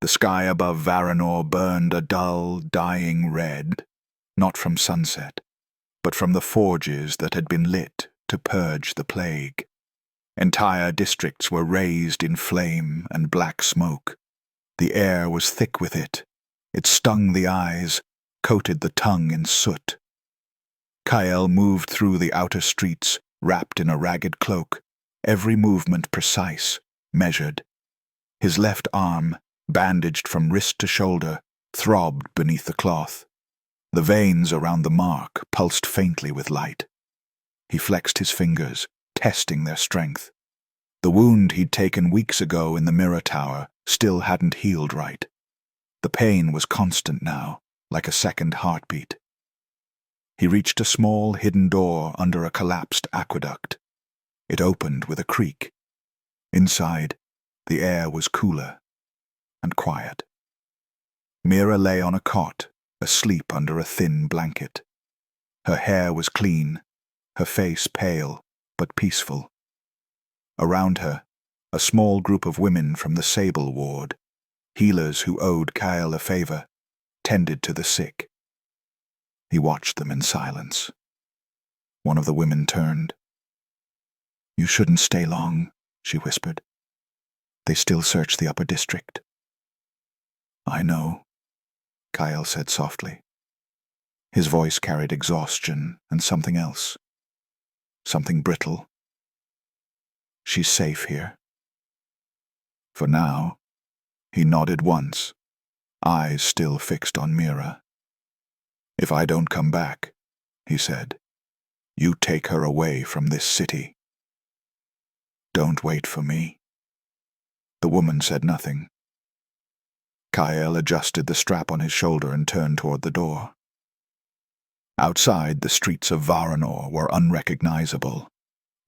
The sky above Vharanor burned a dull, dying red, not from sunset, but from the forges that had been lit to purge the plague. Entire districts were raised in flame and black smoke. The air was thick with it. It stung the eyes, coated the tongue in soot. Kael moved through the outer streets, wrapped in a ragged cloak, every movement precise, measured. His left arm, bandaged from wrist to shoulder, throbbed beneath the cloth. The veins around the mark pulsed faintly with light. He flexed his fingers, testing their strength. The wound he'd taken weeks ago in the mirror tower still hadn't healed right. The pain was constant now, like a second heartbeat. He reached a small, hidden door under a collapsed aqueduct. It opened with a creak. Inside, the air was cooler and quiet. Mira lay on a cot, asleep under a thin blanket. Her hair was clean, her face pale but peaceful. Around her, a small group of women from the Sable Ward, healers who owed Kael a favor, tended to the sick. He watched them in silence. One of the women turned. "You shouldn't stay long," she whispered. "They still search the upper district." "I know," Kael said softly. His voice carried exhaustion and something else. Something brittle. "She's safe here." For now, he nodded once, eyes still fixed on Mira. "If I don't come back," he said, "you take her away from this city." "Don't wait for me." The woman said nothing. Kael adjusted the strap on his shoulder and turned toward the door. Outside, the streets of Vharanor were unrecognizable.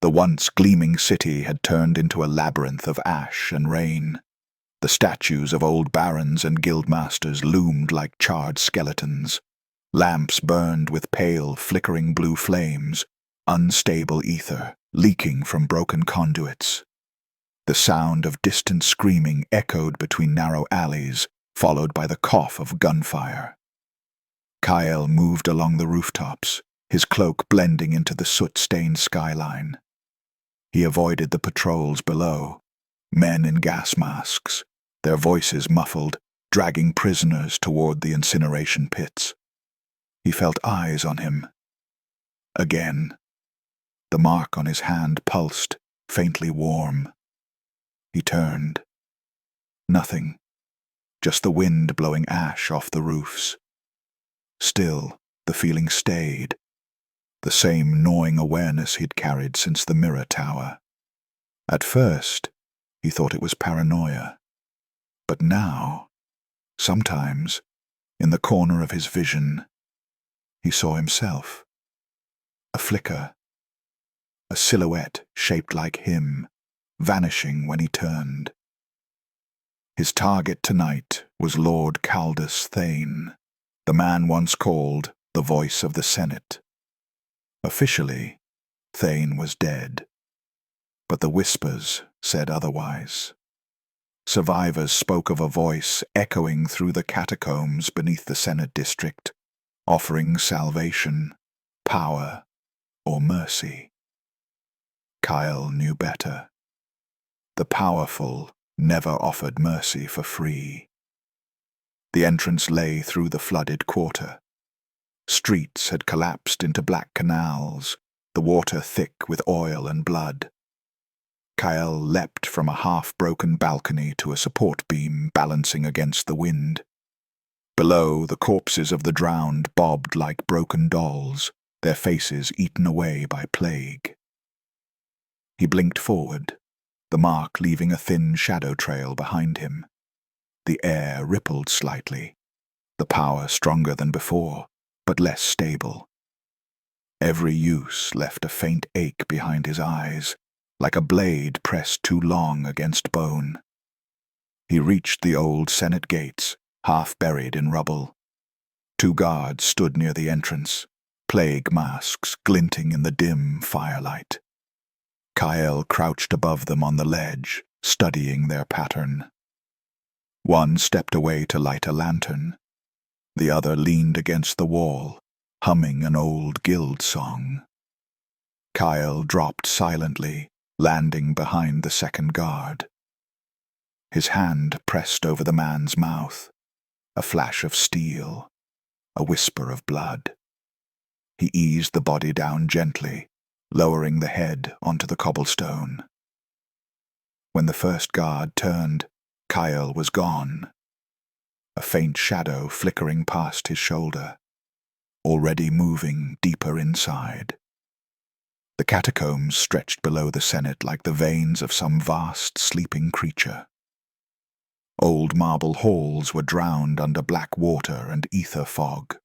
The once gleaming city had turned into a labyrinth of ash and rain. The statues of old barons and guildmasters loomed like charred skeletons. Lamps burned with pale, flickering blue flames, unstable ether leaking from broken conduits. The sound of distant screaming echoed between narrow alleys, followed by the cough of gunfire. Kael moved along the rooftops, his cloak blending into the soot-stained skyline. He avoided the patrols below, men in gas masks, their voices muffled, dragging prisoners toward the incineration pits. He felt eyes on him. Again. The mark on his hand pulsed, faintly warm. He turned. Nothing. Just the wind blowing ash off the roofs. Still, the feeling stayed. The same gnawing awareness he'd carried since the mirror tower. At first, he thought it was paranoia. But now, sometimes, in the corner of his vision, he saw himself. A flicker. A silhouette shaped like him, vanishing when he turned. His target tonight was Lord Caldus Thane, the man once called the Voice of the Senate. Officially, Thane was dead, but the whispers said otherwise. Survivors spoke of a voice echoing through the catacombs beneath the Senate district, offering salvation, power, or mercy. Kael knew better. The powerful never offered mercy for free. The entrance lay through the flooded quarter. Streets had collapsed into black canals, the water thick with oil and blood. Kael leapt from a half-broken balcony to a support beam balancing against the wind. Below, the corpses of the drowned bobbed like broken dolls, their faces eaten away by plague. He blinked forward, the mark leaving a thin shadow trail behind him. The air rippled slightly, the power stronger than before, but less stable. Every use left a faint ache behind his eyes, like a blade pressed too long against bone. He reached the old Senate gates, half buried in rubble. 2 guards stood near the entrance, plague masks glinting in the dim firelight. Kael crouched above them on the ledge, studying their pattern. One stepped away to light a lantern. The other leaned against the wall, humming an old guild song. Kael dropped silently, landing behind the second guard. His hand pressed over the man's mouth, a flash of steel, a whisper of blood. He eased the body down gently, lowering the head onto the cobblestone. When the first guard turned, Kael was gone, a faint shadow flickering past his shoulder, already moving deeper inside. The catacombs stretched below the Senate like the veins of some vast, sleeping creature. Old marble halls were drowned under black water and ether fog.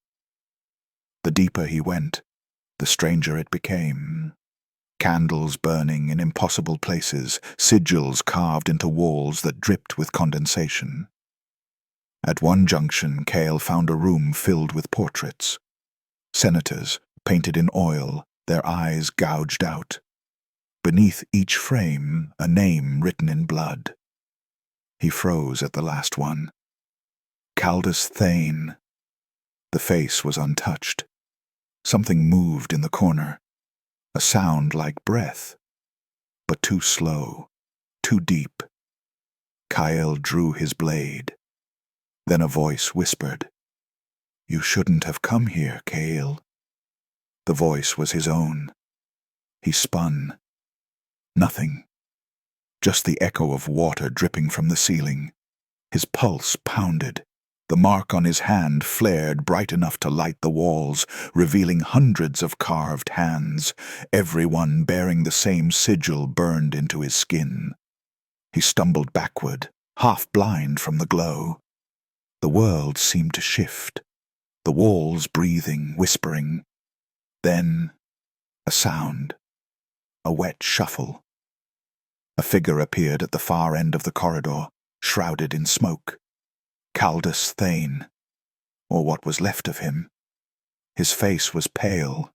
The deeper he went, the stranger it became. Candles burning in impossible places, sigils carved into walls that dripped with condensation. At one junction, Kael found a room filled with portraits. Senators, painted in oil, their eyes gouged out. Beneath each frame, a name written in blood. He froze at the last one. Caldus Thane. The face was untouched. Something moved in the corner. A sound like breath, but too slow, too deep. Kael drew his blade. Then a voice whispered, "You shouldn't have come here, Kael." The voice was his own. He spun. Nothing. Just the echo of water dripping from the ceiling. His pulse pounded. The mark on his hand flared bright enough to light the walls, revealing hundreds of carved hands, every one bearing the same sigil burned into his skin. He stumbled backward, half blind from the glow. The world seemed to shift, the walls breathing, whispering. Then, a sound, a wet shuffle. A figure appeared at the far end of the corridor, shrouded in smoke. Caldus Thane, or what was left of him. His face was pale,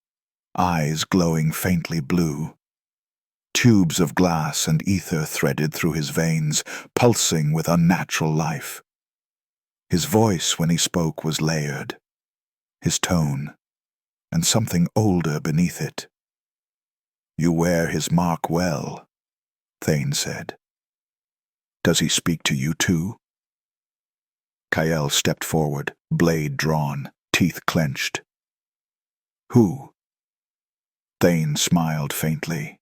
eyes glowing faintly blue. Tubes of glass and ether threaded through his veins, pulsing with unnatural life. His voice when he spoke was layered, his tone, and something older beneath it. "You wear his mark well," Thane said. "Does he speak to you too?" Kael stepped forward, blade drawn, teeth clenched. "Who?" Thane smiled faintly.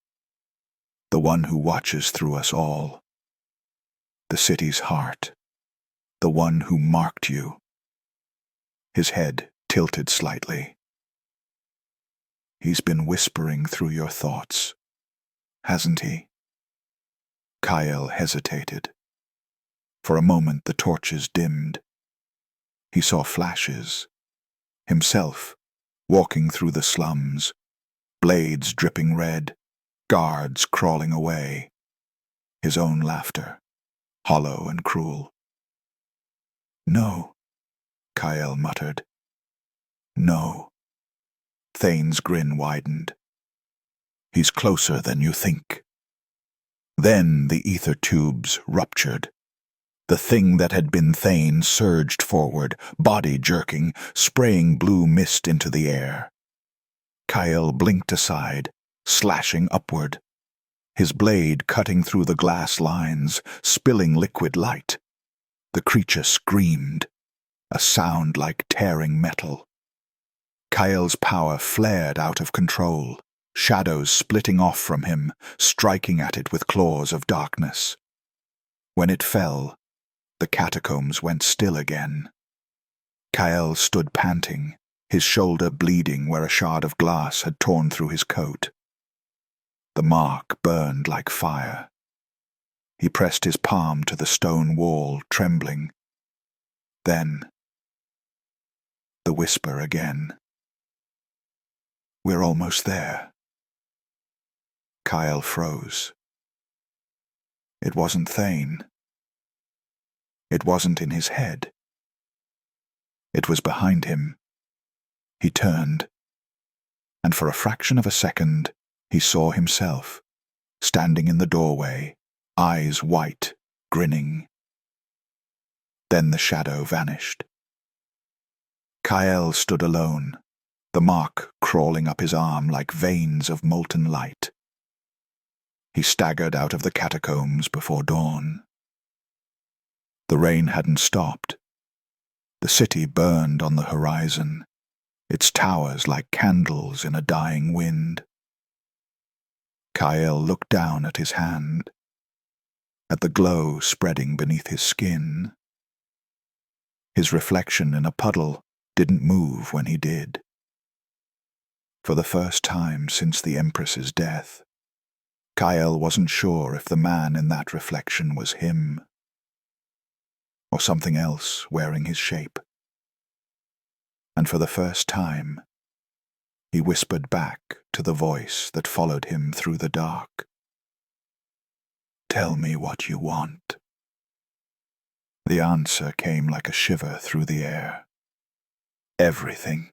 "The one who watches through us all. The city's heart. The one who marked you." His head tilted slightly. "He's been whispering through your thoughts, hasn't he?" Kael hesitated. For a moment the torches dimmed. He saw flashes. Himself, walking through the slums, blades dripping red, guards crawling away. His own laughter, hollow and cruel. "No," Kael muttered. "No." Thane's grin widened. "He's closer than you think." Then the ether tubes ruptured. The thing that had been Thane surged forward, body jerking, spraying blue mist into the air. Kael blinked aside, slashing upward, his blade cutting through the glass lines, spilling liquid light. The creature screamed, a sound like tearing metal. Kael's power flared out of control, shadows splitting off from him, striking at it with claws of darkness. When it fell, the catacombs went still again. Kael stood panting, his shoulder bleeding where a shard of glass had torn through his coat. The mark burned like fire. He pressed his palm to the stone wall, trembling. Then, the whisper again. "We're almost there." Kael froze. It wasn't Thane. It wasn't in his head. It was behind him. He turned, and for a fraction of a second, he saw himself, standing in the doorway, eyes white, grinning. Then the shadow vanished. Kael stood alone, the mark crawling up his arm like veins of molten light. He staggered out of the catacombs before dawn. The rain hadn't stopped. The city burned on the horizon, its towers like candles in a dying wind. Kael looked down at his hand, at the glow spreading beneath his skin. His reflection in a puddle didn't move when he did. For the first time since the Empress's death, Kael wasn't sure if the man in that reflection was him, or something else wearing his shape. And for the first time, he whispered back to the voice that followed him through the dark. "Tell me what you want." The answer came like a shiver through the air. "Everything."